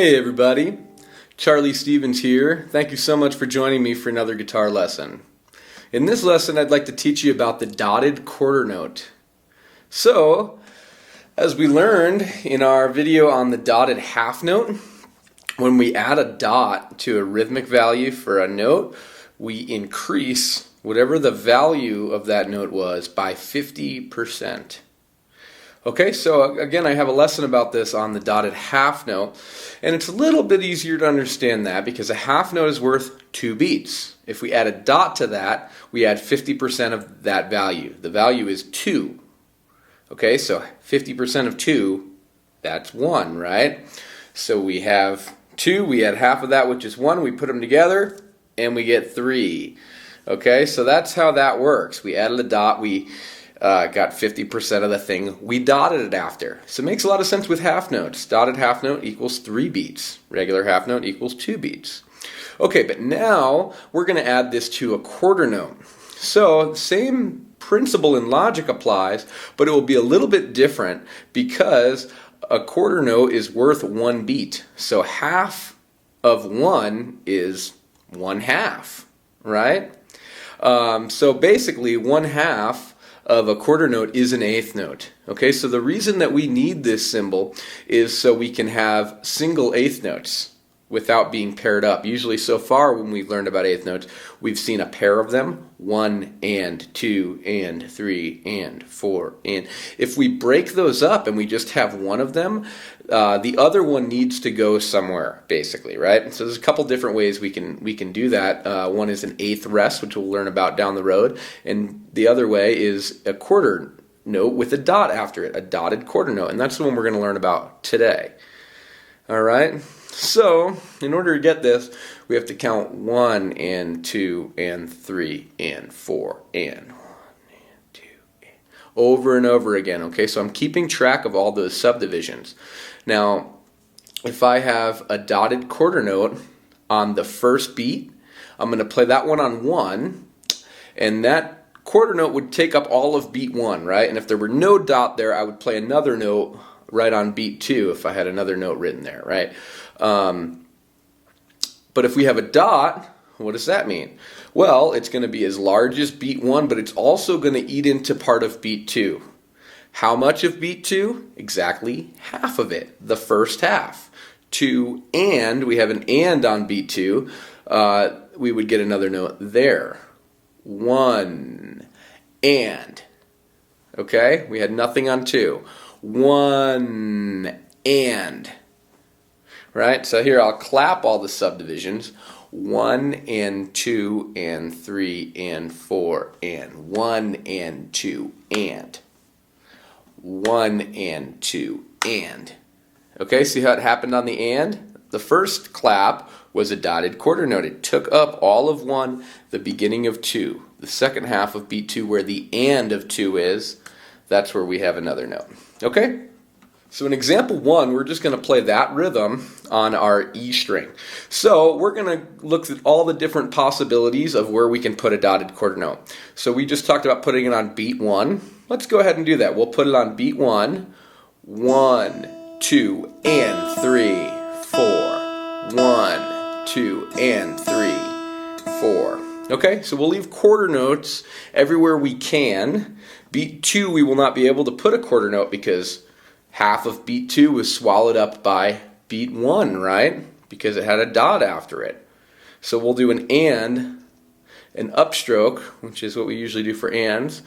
Hey everybody, Charlie Stevens here. Thank you so much for joining me for another guitar lesson. In this lesson I'd like to teach you about the dotted quarter note. So, as we learned in our video on the dotted half note, when we add a dot to a rhythmic value for a note, we increase whatever the value of that note was by 50%. Okay, so again, I have a lesson about this on the dotted half note, and it's a little bit easier to understand that because a half note is worth 2 beats. If we add a dot to that, we add 50% of that value. The value is 2. Okay, so 50% of 2, that's 1, right? So we have 2, we add half of that, which is 1, we put them together, and we get 3. Okay, so that's how that works. We added a dot, we got 50% of the thing we dotted it after. So it makes a lot of sense with half notes. Dotted half note equals 3 beats. Regular half note equals 2 beats. Okay, but now we're going to add this to a quarter note. So the same principle in logic applies, but it will be a little bit different because a quarter note is worth 1 beat. So half of 1 is 1/2, right? So basically 1/2 of a quarter note is an eighth note. Okay, so the reason that we need this symbol is so we can have single eighth notes without being paired up. Usually so far when we've learned about eighth notes, we've seen a pair of them, 1 and 2 and 3 and 4 and. If we break those up and we just have one of them, the other one needs to go somewhere, basically, right? So there's a couple different ways we can do that. One is an eighth rest, which we'll learn about down the road, and the other way is a quarter note with a dot after it, a dotted quarter note, and that's the one we're going to learn about today. All right? So, in order to get this, we have to count 1 and 2 and 3 and 4 and 1 and 2 and over and over again. Okay, so I'm keeping track of all those subdivisions. Now, if I have a dotted quarter note on the first beat, I'm going to play that one on 1, and that quarter note would take up all of beat 1, right? And if there were no dot there, I would play another note right on beat 2 if I had another note written there, right? But if we have a dot, what does that mean? Well, it's going to be as large as beat 1, but it's also going to eat into part of beat 2. How much of beat 2? Exactly half of it, the first half. 2 and, we have an and on beat 2, we would get another note there. 1 and. Okay, we had nothing on 2. 1 and. Right, so here I'll clap all the subdivisions. 1 and 2 and 3 and 4 and 1 and 2 and 1 and 2 and. Okay, see how it happened on the and? The first clap was a dotted quarter note. It took up all of 1, the beginning of 2. The second half of beat 2 where the and of 2 is, that's where we have another note. Okay? So in example 1, we're just going to play that rhythm on our E string. So we're going to look at all the different possibilities of where we can put a dotted quarter note. So we just talked about putting it on beat 1. Let's go ahead and do that. We'll put it on beat 1. 1, 2, and 3, 4. 1, 2, and 3, 4. Okay, so we'll leave quarter notes everywhere we can. Beat 2, we will not be able to put a quarter note because half of beat 2 was swallowed up by beat 1, right? Because it had a dot after it. So we'll do an upstroke, which is what we usually do for ands,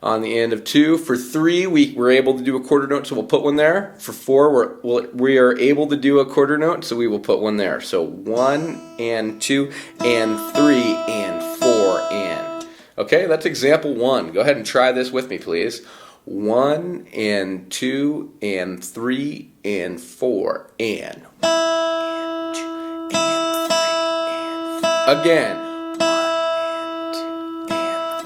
on the end of 2. For 3, we're able to do a quarter note, so we'll put one there. For 4, we are able to do a quarter note, so we will put one there. So 1 and 2 and 3 and 4 and. Okay, that's example 1. Go ahead and try this with me, please. 1 and 2 and 3 and 4 and 1 and 2 and 3 and 4. Again. 1 and 2 and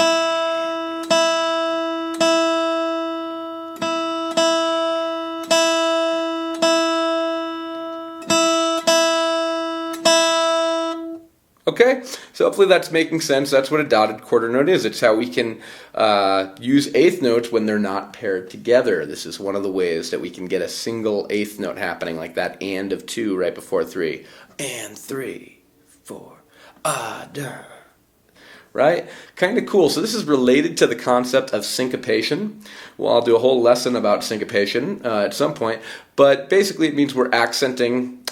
3. Okay, so hopefully that's making sense. That's what a dotted quarter note is. It's how we can use eighth notes when they're not paired together. This is one of the ways that we can get a single eighth note happening, like that and of 2 right before 3. And 3, 4, da. Right? Kind of cool. So this is related to the concept of syncopation. Well, I'll do a whole lesson about syncopation at some point. But basically it means we're accenting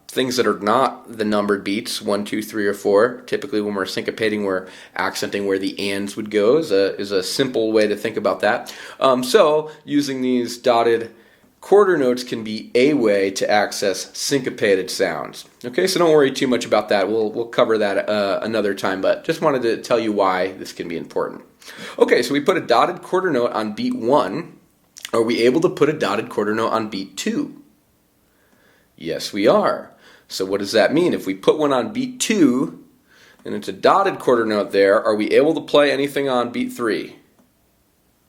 things that are not the numbered beats, 1, 2, 3, or 4. Typically when we're syncopating, we're accenting where the ands would go is a simple way to think about that. So using these dotted quarter notes can be a way to access syncopated sounds. Okay, so don't worry too much about that. We'll cover that another time, but just wanted to tell you why this can be important. Okay, so we put a dotted quarter note on beat 1. Are we able to put a dotted quarter note on beat 2? Yes, we are. So what does that mean? If we put one on beat 2, and it's a dotted quarter note there, are we able to play anything on beat 3?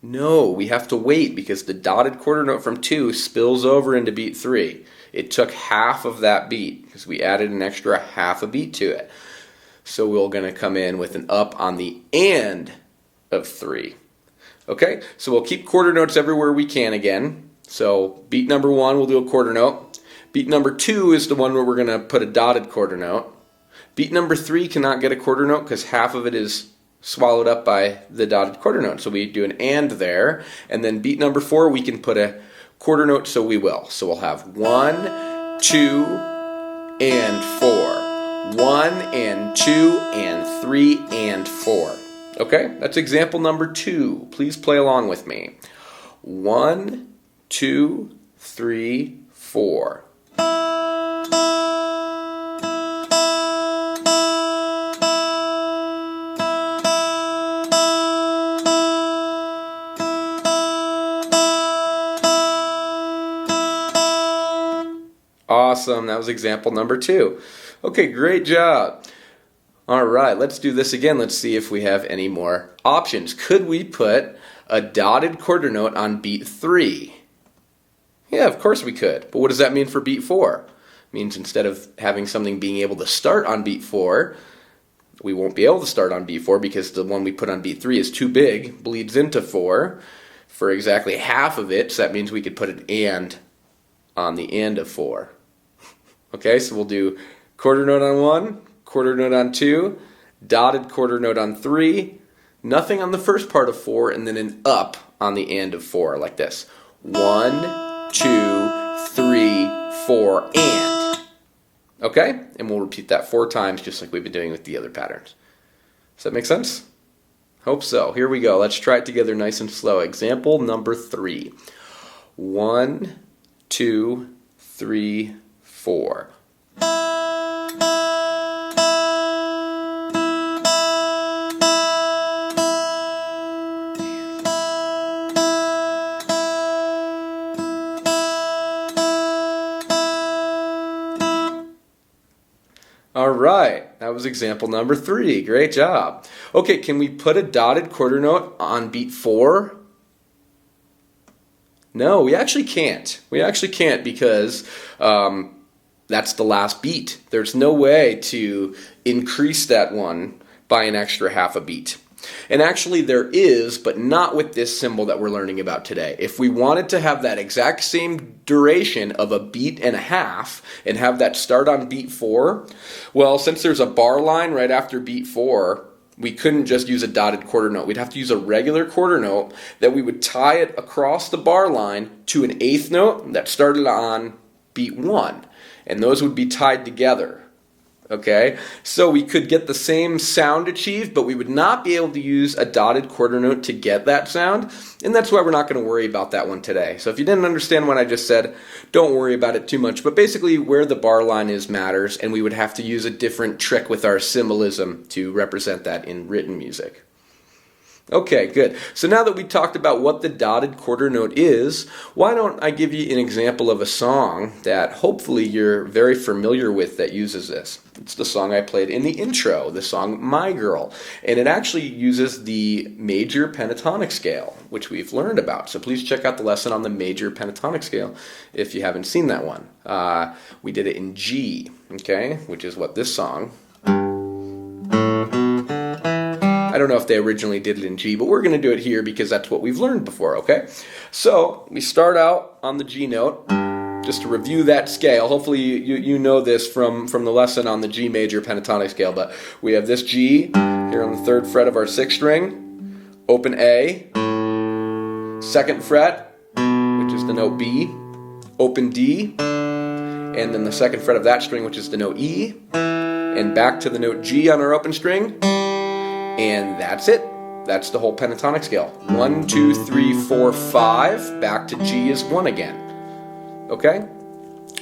No, we have to wait because the dotted quarter note from 2 spills over into beat 3. It took half of that beat because we added an extra half a beat to it. So we're going to come in with an up on the and of 3. Okay, so we'll keep quarter notes everywhere we can again. So beat number 1, we'll do a quarter note. Beat number 2 is the one where we're going to put a dotted quarter note. Beat number 3 cannot get a quarter note because half of it is swallowed up by the dotted quarter note. So we do an and there. And then beat number 4, we can put a quarter note, so we will. So we'll have 1, 2, and 4. 1 and 2 and 3 and 4. Okay, that's example number 2. Please play along with me. 1, 2, 3, 4. Awesome, that was example number 2. Okay, great job. All right, let's do this again. Let's see if we have any more options. Could we put a dotted quarter note on beat 3? Yeah, of course we could. But what does that mean for beat 4? It means instead of having something being able to start on beat 4, we won't be able to start on beat 4 because the one we put on beat 3 is too big, bleeds into 4 for exactly half of it. So that means we could put an and on the end of 4. Okay, so we'll do quarter note on 1, quarter note on 2, dotted quarter note on 3, nothing on the first part of 4, and then an up on the end of 4, like this. 1, 2, 3, 4, and. Okay, and we'll repeat that 4 times just like we've been doing with the other patterns. Does that make sense? Hope so. Here we go. Let's try it together nice and slow. Example number 3. 1, 2, 3, 4. All right, that was example number 3. Great job. Okay, can we put a dotted quarter note on beat 4? No, we actually can't. We actually can't because that's the last beat. There's no way to increase that one by an extra half a beat. And actually there is, but not with this symbol that we're learning about today. If we wanted to have that exact same duration of a beat and a half and have that start on beat 4, well, since there's a bar line right after beat 4, we couldn't just use a dotted quarter note. We'd have to use a regular quarter note that we would tie it across the bar line to an eighth note that started on beat 1. And those would be tied together. Okay, so we could get the same sound achieved, but we would not be able to use a dotted quarter note to get that sound, and that's why we're not going to worry about that one today. So if you didn't understand what I just said, don't worry about it too much, but basically where the bar line is matters, and we would have to use a different trick with our symbolism to represent that in written music. Okay, good. So now that we talked about what the dotted quarter note is, why don't I give you an example of a song that hopefully you're very familiar with that uses this. It's the song I played in the intro, the song My Girl. And it actually uses the major pentatonic scale, which we've learned about. So please check out the lesson on the major pentatonic scale if you haven't seen that one. We did it in G, okay, which is what this song I don't know if they originally did it in G, but we're going to do it here because that's what we've learned before, okay? So we start out on the G note. Just to review that scale, hopefully you know this from the lesson on the G major pentatonic scale, but we have this G here on the 3rd fret of our 6th string, open A, 2nd fret, which is the note B, open D, and then the 2nd fret of that string, which is the note E, and back to the note G on our open string, and that's it. That's the whole pentatonic scale. 1, 2, 3, 4, 5, back to G is 1 again. Okay?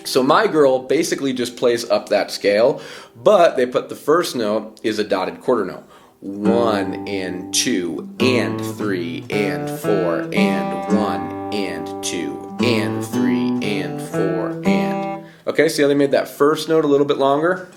So My Girl basically just plays up that scale, but they put the first note is a dotted quarter note. 1 and 2 and 3 and 4 and 1 and 2 and 3 and 4 and... Okay, see how they made that first note a little bit longer?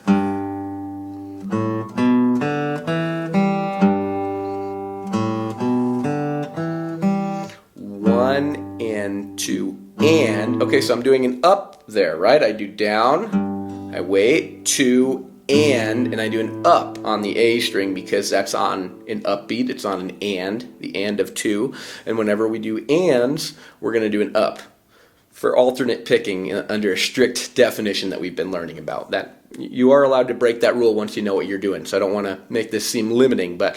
One and 2 and, okay, so I'm doing an up there, right? I do down, I wait, 2, and I do an up on the A string because that's on an upbeat, it's on an and, the and of 2, and whenever we do ands, we're going to do an up for alternate picking under a strict definition that we've been learning about. That you are allowed to break that rule once you know what you're doing, so I don't want to make this seem limiting, but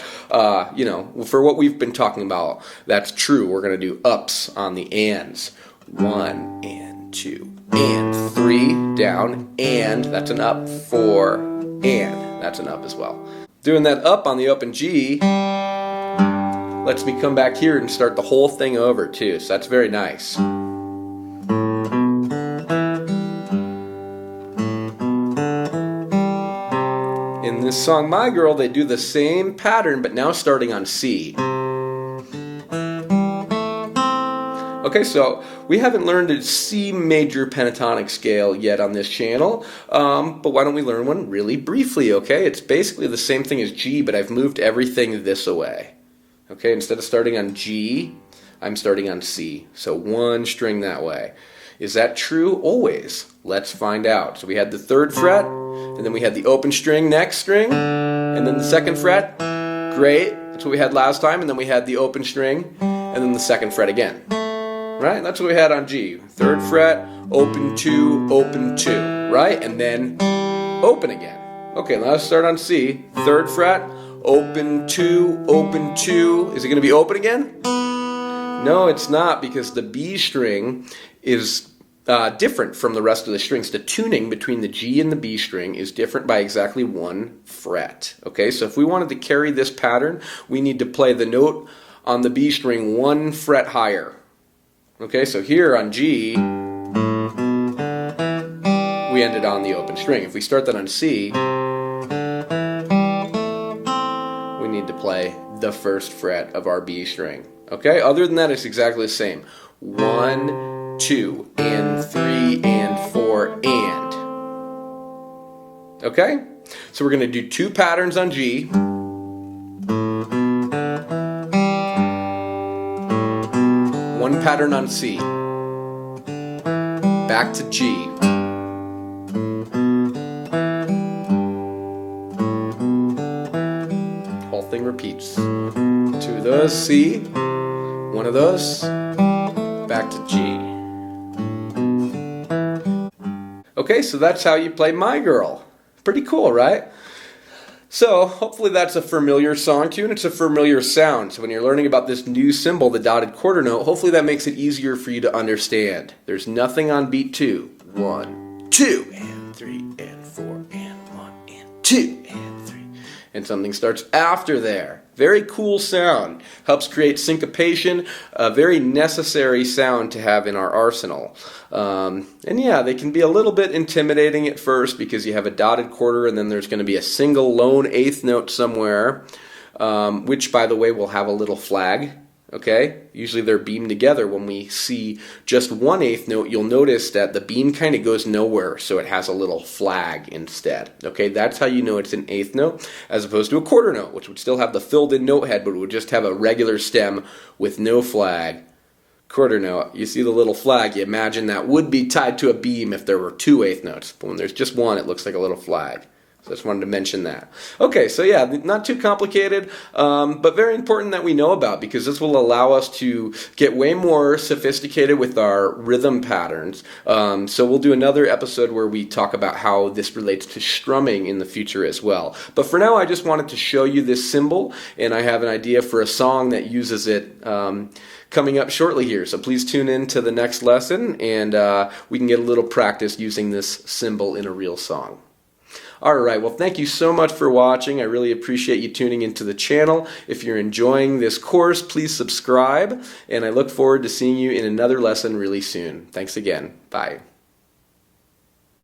you know, for what we've been talking about, that's true. We're going to do ups on the ands. 1 and 2 and 3 down, and that's an up, 4 and that's an up as well. Doing that up on the open G lets me come back here and start the whole thing over too, so that's very nice. In this song My Girl, they do the same pattern but now starting on C. Okay, so we haven't learned a C major pentatonic scale yet on this channel, but why don't we learn one really briefly, okay? It's basically the same thing as G, but I've moved everything this way. Okay, instead of starting on G, I'm starting on C. So one string that way. Is that true? Always. Let's find out. So we had the 3rd fret, and then we had the open string, next string, and then the 2nd fret. Great, that's what we had last time, and then we had the open string, and then the 2nd fret again. Right? That's what we had on G. 3rd fret, open 2, right? And then open again. Okay, now let's start on C. 3rd fret, open 2. Is it going to be open again? No, it's not, because the B string is different from the rest of the strings. The tuning between the G and the B string is different by exactly 1 fret. Okay, so if we wanted to carry this pattern, we need to play the note on the B string 1 fret higher. Okay, so here on G, we ended on the open string. If we start that on C, we need to play the 1st fret of our B string. Okay, other than that, it's exactly the same. 1, 2, and 3, and 4, and. Okay, so we're going to do 2 patterns on G. One pattern on C, back to G, whole thing repeats, 2 of those, C, 1 of those, back to G. Okay, so that's how you play My Girl. Pretty cool, right? So, hopefully that's a familiar song tune. It's a familiar sound. So when you're learning about this new symbol, the dotted quarter note, hopefully that makes it easier for you to understand. There's nothing on beat 2. 1, 2, and 3, and 4, and 1, and 2, and 3. And something starts after there. Very cool sound. Helps create syncopation, a very necessary sound to have in our arsenal. And yeah, they can be a little bit intimidating at first because you have a dotted quarter and then there's going to be a single lone 8th note somewhere, which, by the way, will have a little flag. Okay? Usually they're beamed together. When we see just 1/8 note, you'll notice that the beam kind of goes nowhere, so it has a little flag instead. Okay? That's how you know it's an 8th note, as opposed to a quarter note, which would still have the filled-in note head, but it would just have a regular stem with no flag. Quarter note, you see the little flag, you imagine that would be tied to a beam if there were 2 8th notes, but when there's just one, it looks like a little flag. So I just wanted to mention that. Okay, so yeah, not too complicated, but very important that we know about, because this will allow us to get way more sophisticated with our rhythm patterns. So we'll do another episode where we talk about how this relates to strumming in the future as well. But for now, I just wanted to show you this symbol, and I have an idea for a song that uses it coming up shortly here. So please tune in to the next lesson, and we can get a little practice using this symbol in a real song. All right, well, thank you so much for watching. I really appreciate you tuning into the channel. If you're enjoying this course, please subscribe, and I look forward to seeing you in another lesson really soon. Thanks again. Bye.